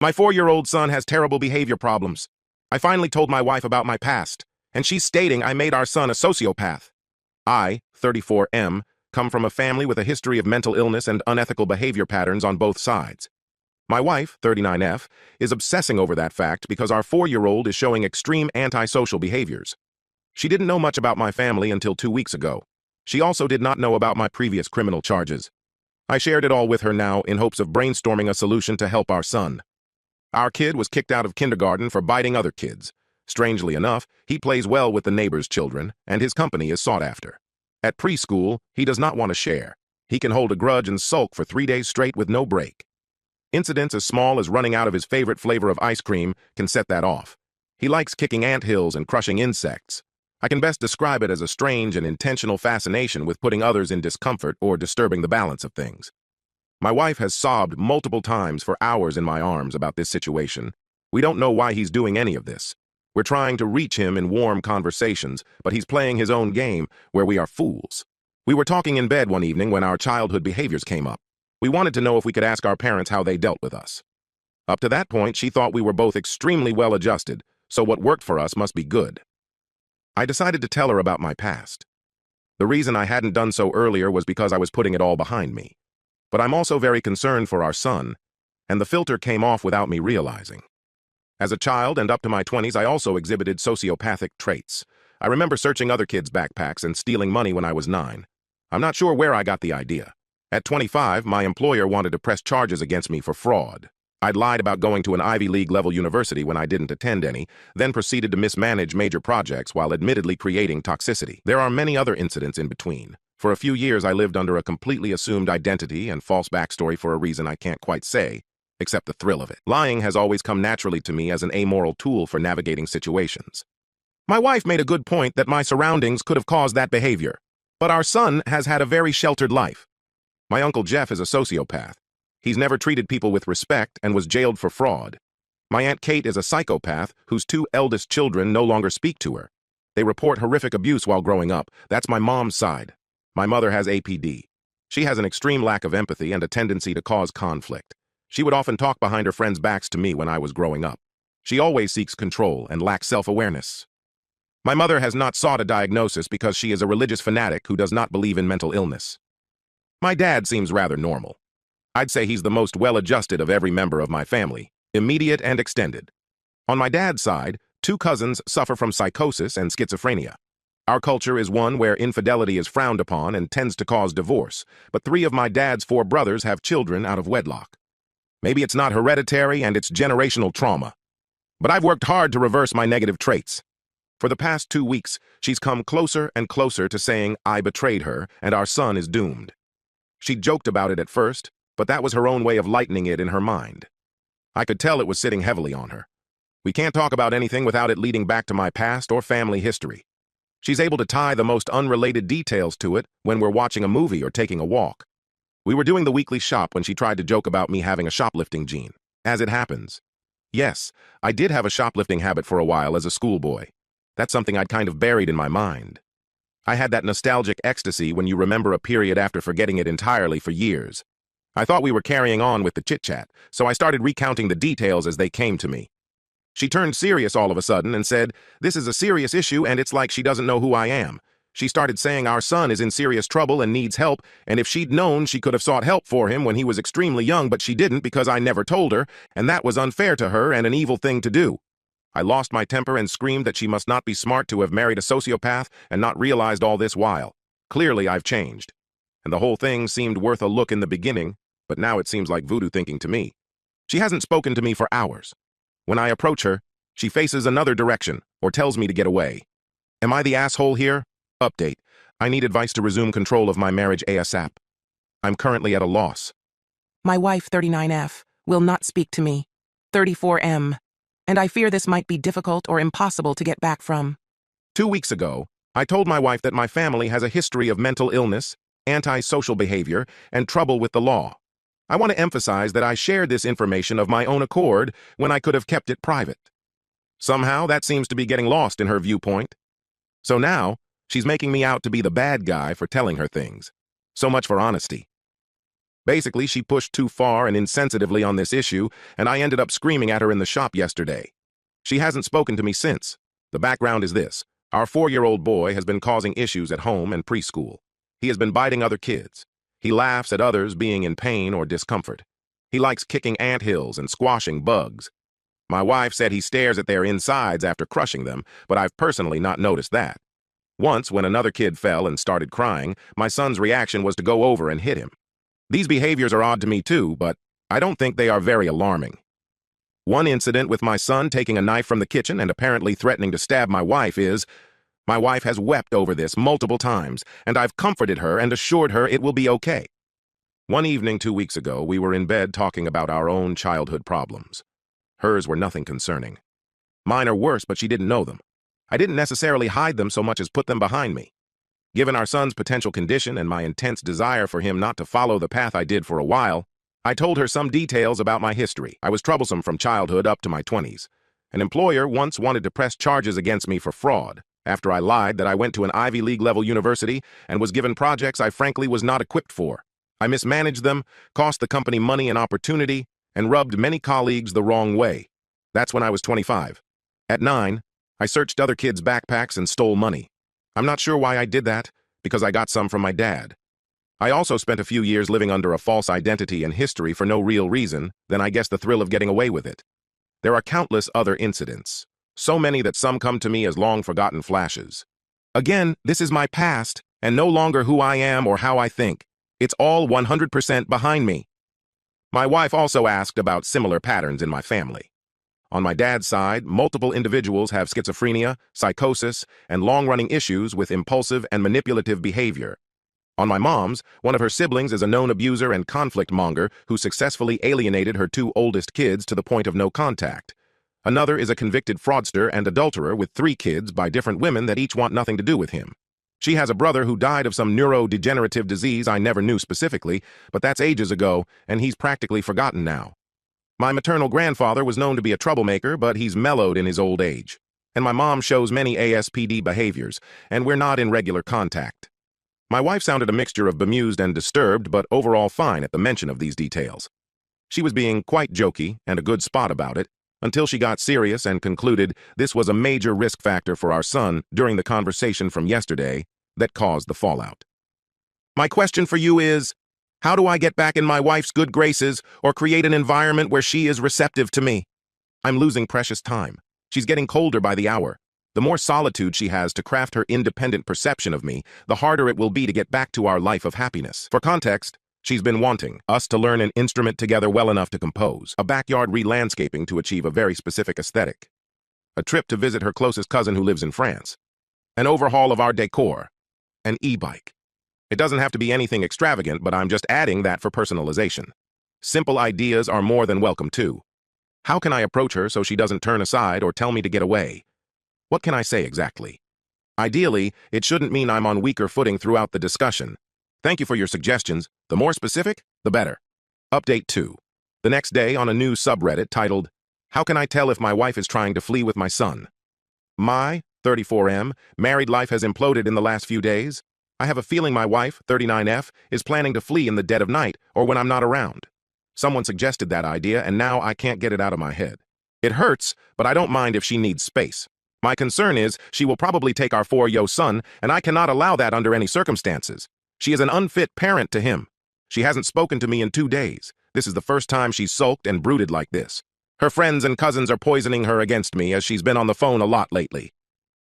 My 4-year-old son has terrible behavior problems. I finally told my wife about my past, and she's stating I made our son a sociopath. I, 34M, come from a family with a history of mental illness and unethical behavior patterns on both sides. My wife, 39F, is obsessing over that fact because our 4-year-old is showing extreme antisocial behaviors. She didn't know much about my family until 2 weeks ago. She also did not know about my previous criminal charges. I shared it all with her now in hopes of brainstorming a solution to help our son. Our kid was kicked out of kindergarten for biting other kids. Strangely enough, he plays well with the neighbors' children, and his company is sought after. At preschool, he does not want to share. He can hold a grudge and sulk for 3 days straight with no break. Incidents as small as running out of his favorite flavor of ice cream can set that off. He likes kicking anthills and crushing insects. I can best describe it as a strange and intentional fascination with putting others in discomfort or disturbing the balance of things. My wife has sobbed multiple times for hours in my arms about this situation. We don't know why he's doing any of this. We're trying to reach him in warm conversations, but he's playing his own game where we are fools. We were talking in bed one evening when our childhood behaviors came up. We wanted to know if we could ask our parents how they dealt with us. Up to that point, she thought we were both extremely well-adjusted, so what worked for us must be good. I decided to tell her about my past. The reason I hadn't done so earlier was because I was putting it all behind me. But I'm also very concerned for our son, and the filter came off without me realizing. As a child and up to my 20s, I also exhibited sociopathic traits. I remember searching other kids' backpacks and stealing money when I was 9. I'm not sure where I got the idea. At 25, my employer wanted to press charges against me for fraud. I'd lied about going to an Ivy League-level university when I didn't attend any, then proceeded to mismanage major projects while admittedly creating toxicity. There are many other incidents in between. For a few years, I lived under a completely assumed identity and false backstory for a reason I can't quite say, except the thrill of it. Lying has always come naturally to me as an amoral tool for navigating situations. My wife made a good point that my surroundings could have caused that behavior, but our son has had a very sheltered life. My Uncle Jeff is a sociopath. He's never treated people with respect and was jailed for fraud. My Aunt Kate is a psychopath whose 2 eldest children no longer speak to her. They report horrific abuse while growing up. That's my mom's side. My mother has APD. She has an extreme lack of empathy and a tendency to cause conflict. She would often talk behind her friends' backs to me when I was growing up. She always seeks control and lacks self-awareness. My mother has not sought a diagnosis because she is a religious fanatic who does not believe in mental illness. My dad seems rather normal. I'd say he's the most well-adjusted of every member of my family, immediate and extended. On my dad's side, 2 cousins suffer from psychosis and schizophrenia. Our culture is one where infidelity is frowned upon and tends to cause divorce, but 3 of my dad's 4 brothers have children out of wedlock. Maybe it's not hereditary and it's generational trauma. But I've worked hard to reverse my negative traits. For the past 2 weeks, she's come closer and closer to saying I betrayed her and our son is doomed. She joked about it at first, but that was her own way of lightening it in her mind. I could tell it was sitting heavily on her. We can't talk about anything without it leading back to my past or family history. She's able to tie the most unrelated details to it when we're watching a movie or taking a walk. We were doing the weekly shop when she tried to joke about me having a shoplifting gene. As it happens. Yes, I did have a shoplifting habit for a while as a schoolboy. That's something I'd kind of buried in my mind. I had that nostalgic ecstasy when you remember a period after forgetting it entirely for years. I thought we were carrying on with the chit-chat, so I started recounting the details as they came to me. She turned serious all of a sudden and said, "This is a serious issue and it's like she doesn't know who I am." She started saying our son is in serious trouble and needs help, and if she'd known, she could have sought help for him when he was extremely young, but she didn't because I never told her, and that was unfair to her and an evil thing to do. I lost my temper and screamed that she must not be smart to have married a sociopath and not realized all this while. Clearly, I've changed. And the whole thing seemed worth a look in the beginning, but now it seems like voodoo thinking to me. She hasn't spoken to me for hours. When I approach her, she faces another direction or tells me to get away. Am I the asshole here? Update. I need advice to resume control of my marriage ASAP. I'm currently at a loss. My wife, 39F, will not speak to me. 34M. And I fear this might be difficult or impossible to get back from. 2 weeks ago, I told my wife that my family has a history of mental illness, antisocial behavior, and trouble with the law. I want to emphasize that I shared this information of my own accord when I could have kept it private. Somehow, that seems to be getting lost in her viewpoint. So now, she's making me out to be the bad guy for telling her things. So much for honesty. Basically, she pushed too far and insensitively on this issue, and I ended up screaming at her in the shop yesterday. She hasn't spoken to me since. The background is this. Our 4-year-old boy has been causing issues at home and preschool. He has been biting other kids. He laughs at others being in pain or discomfort. He likes kicking anthills and squashing bugs. My wife said he stares at their insides after crushing them, but I've personally not noticed that. Once, when another kid fell and started crying, my son's reaction was to go over and hit him. These behaviors are odd to me too, but I don't think they are very alarming. One incident with my son taking a knife from the kitchen and apparently threatening to stab my wife my wife has wept over this multiple times, and I've comforted her and assured her it will be okay. One evening 2 weeks ago, we were in bed talking about our own childhood problems. Hers were nothing concerning. Mine are worse, but she didn't know them. I didn't necessarily hide them so much as put them behind me. Given our son's potential condition and my intense desire for him not to follow the path I did for a while, I told her some details about my history. I was troublesome from childhood up to my 20s. An employer once wanted to press charges against me for fraud, after I lied that I went to an Ivy League level university and was given projects I frankly was not equipped for. I mismanaged them, cost the company money and opportunity, and rubbed many colleagues the wrong way. That's when I was 25. At 9, I searched other kids' backpacks and stole money. I'm not sure why I did that, because I got some from my dad. I also spent a few years living under a false identity and history for no real reason, than I guess the thrill of getting away with it. There are countless other incidents, so many that some come to me as long-forgotten flashes. Again, this is my past, and no longer who I am or how I think. It's all 100% behind me. My wife also asked about similar patterns in my family. On my dad's side, multiple individuals have schizophrenia, psychosis, and long-running issues with impulsive and manipulative behavior. On my mom's, one of her siblings is a known abuser and conflict monger who successfully alienated her 2 oldest kids to the point of no contact. Another is a convicted fraudster and adulterer with 3 kids by different women that each want nothing to do with him. She has a brother who died of some neurodegenerative disease I never knew specifically, but that's ages ago, and he's practically forgotten now. My maternal grandfather was known to be a troublemaker, but he's mellowed in his old age. And my mom shows many ASPD behaviors, and we're not in regular contact. My wife sounded a mixture of bemused and disturbed, but overall fine at the mention of these details. She was being quite jokey and a good spot about it, until she got serious and concluded this was a major risk factor for our son during the conversation from yesterday that caused the fallout. My question for you is, how do I get back in my wife's good graces or create an environment where she is receptive to me? I'm losing precious time. She's getting colder by the hour. The more solitude she has to craft her independent perception of me, the harder it will be to get back to our life of happiness. For context, she's been wanting us to learn an instrument together well enough to compose, a backyard re-landscaping to achieve a very specific aesthetic, a trip to visit her closest cousin who lives in France, an overhaul of our decor, an e-bike. It doesn't have to be anything extravagant, but I'm just adding that for personalization. Simple ideas are more than welcome too. How can I approach her so she doesn't turn aside or tell me to get away? What can I say exactly? Ideally, it shouldn't mean I'm on weaker footing throughout the discussion. Thank you for your suggestions. The more specific, the better. Update 2. The next day on a new subreddit titled, How Can I Tell If My Wife Is Trying to Flee With My Son? My, 34M, married life has imploded in the last few days. I have a feeling my wife, 39F, is planning to flee in the dead of night or when I'm not around. Someone suggested that idea and now I can't get it out of my head. It hurts, but I don't mind if she needs space. My concern is she will probably take our 4-year-old son, and I cannot allow that under any circumstances. She is an unfit parent to him. She hasn't spoken to me in 2 days. This is the first time she's sulked and brooded like this. Her friends and cousins are poisoning her against me as she's been on the phone a lot lately.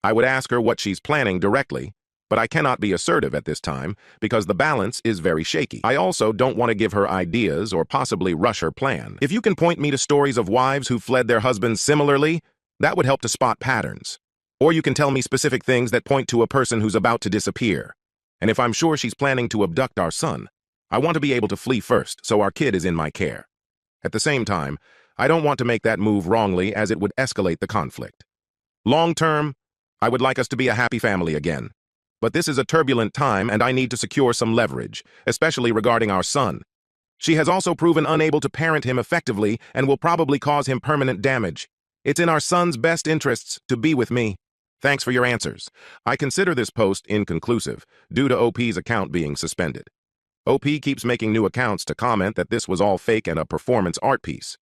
I would ask her what she's planning directly, but I cannot be assertive at this time because the balance is very shaky. I also don't want to give her ideas or possibly rush her plan. If you can point me to stories of wives who fled their husbands similarly, that would help to spot patterns. Or you can tell me specific things that point to a person who's about to disappear. And if I'm sure she's planning to abduct our son, I want to be able to flee first so our kid is in my care. At the same time, I don't want to make that move wrongly as it would escalate the conflict. Long term, I would like us to be a happy family again. But this is a turbulent time and I need to secure some leverage, especially regarding our son. She has also proven unable to parent him effectively and will probably cause him permanent damage. It's in our son's best interests to be with me. Thanks for your answers. I consider this post inconclusive due to OP's account being suspended. OP keeps making new accounts to comment that this was all fake and a performance art piece.